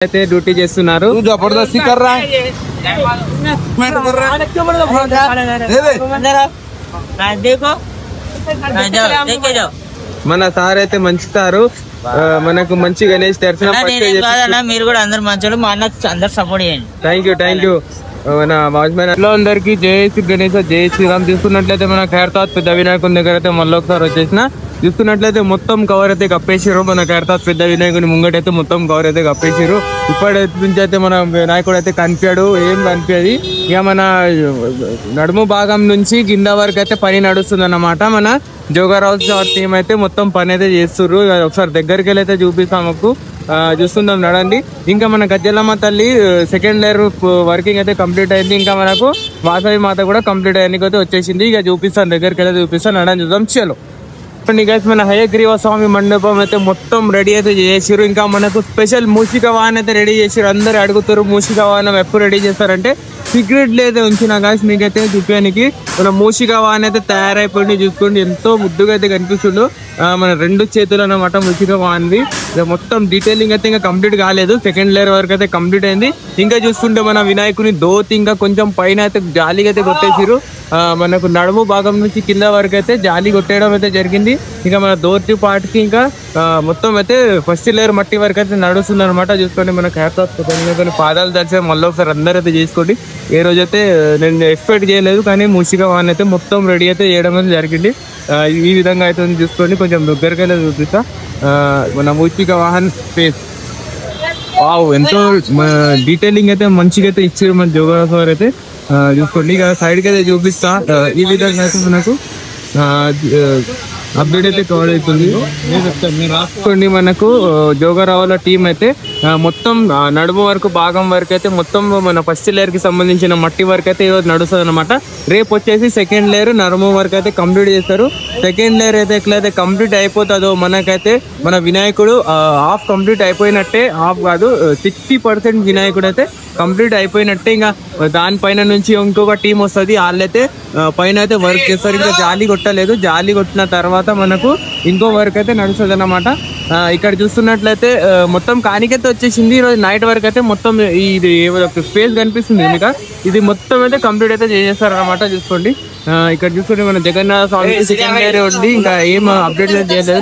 అయితే డ్యూటీ చేస్తున్నారు. మన సార్ అయితే మంచి సారు, మనకు మంచి గణేష్ దర్శనం. మీరు కూడా అందరు మంచి మా అన్నకు అందరు సపోర్ట్ చేయండి. Thank you. మన వాచ్మెన్ లో అందరికి జై శ్రీ గణేష్, జై శ్రీరామ్. చూస్తున్నట్లయితే మన ఖైరతాబాద్ పెద్ద వినాయకుని దగ్గర అయితే మళ్ళీ ఒకసారి వచ్చేసిన. చూస్తున్నట్లయితే మొత్తం కవర్ అయితే కప్పేసారు. మన ఖైరతాబాద్ పెద్ద వినాయకుని ముంగటైతే మొత్తం కవర్ అయితే కప్పేసారు. ఇప్పటి నుంచి అయితే మన వినాయకుడు అయితే కనిపించాడు, ఏం కనిపించదు. ఇక మన నడుము భాగం నుంచి కింద వరకు అయితే పని నడుస్తుంది అన్నమాట. మన జోగారావు టీం అయితే మొత్తం పని అయితే చేస్తుర్రు. ఒకసారి దగ్గరికి వెళ్ళి అయితే చూపిస్తాము, చూస్తుందాం నడండి. ఇంకా మన గజ్జలమ్మ తల్లి సెకండ్ లేయర్ వర్కింగ్ అయితే కంప్లీట్ అయింది. ఇంకా మనకు వాసవి మాత కూడా కంప్లీట్ అయ్యానికి అయితే వచ్చేసింది. ఇక చూపిస్తాను, దగ్గరికి అయితే చూపిస్తాను, నడని చూద్దాం. చలో మన హయగ్రీవ స్వామి మండపం అయితే మొత్తం రెడీ అయితే చేసారు. ఇంకా మనకు స్పెషల్ మూషిక వాహనం అయితే రెడీ చేసారు. అందరు అడుగుతారు మూషిక వాహనం ఎప్పుడు రెడీ చేస్తారంటే సీక్రెట్ అయితే ఉంచిన గాయస్ మీకైతే చూపించడానికి. మన మూషిక వాహనం అయితే తయారైపోయింది. చూసుకోండి ఎంతో ముద్దుగా అయితే కనిపిస్తుందో. మన రెండు చేతులు అన్నమాట మూషిక వాహనది. మొత్తం డీటెయిలింగ్ అయితే ఇంకా కంప్లీట్ కాలేదు, సెకండ్ లేయర్ వరకు అయితే కంప్లీట్ అయింది. ఇంకా చూసుకుంటే మన వినాయకుని దోతి ఇంకా కొంచెం పైన అయితే జాలీగా అయితే కొట్టేసారు. మనకు నడుము భాగం నుంచి కింద వరకు అయితే జాలి కొట్టేయడం అయితే జరిగింది. ఇంకా మన దోతి పార్ట్కి ఇంకా మొత్తం అయితే ఫస్ట్ లేయర్ మట్టి వరకు అయితే నడుస్తుంది అనమాట. చూసుకోండి మన ఖైరతాబాద్ పాదాలు దర్శనం మళ్ళీ ఒకసారి అందరూ అయితే చేసుకోండి. ఏ రోజైతే నేను ఎక్స్పెక్ట్ చేయలేదు, కానీ మూషిక వాహనం అయితే మొత్తం రెడీ అయితే చేయడం అయితే జరిగింది. ఈ విధంగా అయితే చూసుకోండి, కొంచెం దగ్గరికి అయితే చూపిస్తా. మన మూషిక వాహన్ స్పేస్ ఎంతో డీటెయిలింగ్ అయితే మంచిగా అయితే ఇచ్చారు మన జోగారావు సార్ అయితే. చూసుకోండి ఇక సైడ్కి అయితే చూపిస్తా. ఈ విధంగా అయితే మనకు అప్డేట్ అయితే కవర్ అవుతుంది. రాసుకోండి మనకు జోగారావుల టీం అయితే మొత్తం నడుము వరకు భాగం వరకు అయితే మొత్తం మన ఫస్ట్ లేయర్ కి సంబంధించిన మట్టి వరకు అయితే ఈరోజు నడుస్తుంది అనమాట. రేపు వచ్చేసి సెకండ్ లేయర్ నడుము వరకు అయితే కంప్లీట్ చేస్తారు. సెకండ్ లేయర్ అయితే ఎట్లయితే కంప్లీట్ అయిపోతుందో మనకైతే మన వినాయకుడు హాఫ్ కంప్లీట్ అయిపోయినట్టే, హాఫ్ కాదు 60% వినాయకుడు అయితే కంప్లీట్ అయిపోయినట్టే. ఇంకా దానిపైన నుంచి ఇంకొక టీం వస్తుంది, వాళ్ళైతే పైన అయితే వర్క్ చేస్తారు. ఇంకా జాలి కొట్టలేదు, జాలి కొట్టిన తర్వాత మనకు ఇంకో వర్క్ అయితే నడుస్తుంది అన్నమాట. ఇక్కడ చూస్తున్నట్లయితే మొత్తం కానికైతే వచ్చేసింది. ఈరోజు నైట్ వరకు అయితే మొత్తం ఇది స్పేస్ కనిపిస్తుంది మీకు, ఇది మొత్తం అయితే కంప్లీట్ అయితే చేసేస్తారు అనమాట. చూసుకోండి ఇక్కడ చూసుకోండి మన జగన్నాథ స్వామి సెకండ్ లేయర్ ఉంది. ఇంకా ఏం అప్డేట్ చేయలేదు.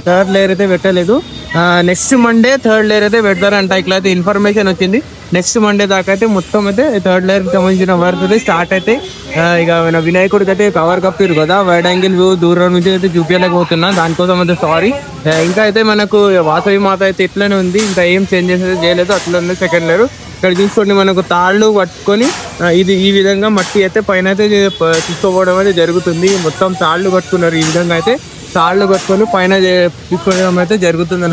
థర్డ్ లేయర్ అయితే పెట్టలేదు. నెక్స్ట్ మండే థర్డ్ లేయర్ అయితే పెడతారంట. ఇట్లా అయితే ఇన్ఫర్మేషన్ వచ్చింది. నెక్స్ట్ మండే దాకా అయితే మొత్తం అయితే థర్డ్ లేయర్ కి సంబంధించిన వర్క్ అయితే స్టార్ట్ అయితే. ఇక మన వినాయకుడికి అయితే కవర్ కప్పారు కదా, వైడ్ యాంగిల్ వ్యూ దూరం నుంచి అయితే చూపించలేకపోతున్నా, దానికోసం అయితే సారీ. ఇంకా అయితే మనకు వాసవి మాత అయితే ఇట్లనే ఉంది, ఇంకా ఏం చేంజెస్ అయితే చేయలేదు, అట్లా ఉంది సెకండ్ లేయర్. ఇక్కడ చూసుకోండి మనకు తాళ్ళు పట్టుకొని ఇది ఈ విధంగా మట్టి అయితే పైన అయితే తీసుకోవడం అయితే జరుగుతుంది. మొత్తం తాళ్ళు కట్టుకున్నారు. ఈ విధంగా అయితే తాళ్ళు కట్టుకొని పైన తీసుకోవడం అయితే జరుగుతుంది.